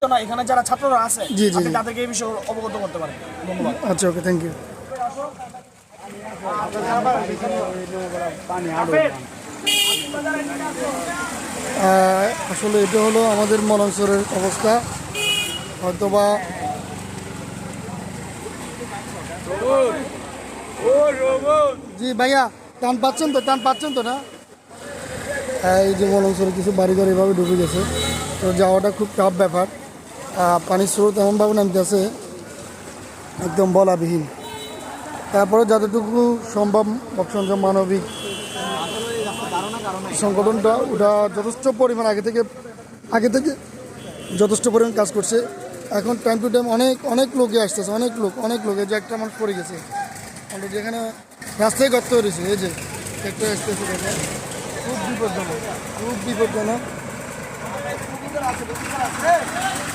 না এখানে যারা ছাত্ররা আছে জি, জি, আপনি জি। তাদেরকে এই বিষয়ে অবগত করতে পারেন। ধন্যবাদ। আচ্ছা, ওকে, থ্যাংক ইউ। আসলে এটা হলো আমাদের মলাংসরের অবস্থা, হয়তোবা জি ভাইয়া, টান পাচ্ছেন তো, টান পাচ্ছেন তো না? এই যে মলাংসরে কিছু বাড়িঘর এভাবে ডুবে গেছে, তো যাওয়াটা খুব টাফ ব্যাপার। পানির স্রোত এমনভাবে নামতেছে একদম বলাবিহীন। তারপরে যতটুকু সম্ভব অপশন মানবিক সংগঠনটা ওটা যথেষ্ট পরিমাণ আগে থেকে যথেষ্ট পরিমাণ কাজ করছে। এখন টাইম টু টাইম অনেক লোকে আসতেছে, অনেক লোক এই যে একটা মানুষ পড়ে গেছে অলরেডি, যেখানে রাস্তায় গর্ত হয়েছে, এই যে একটা আসতেছে, দেখেন খুব বিপজ্জনক।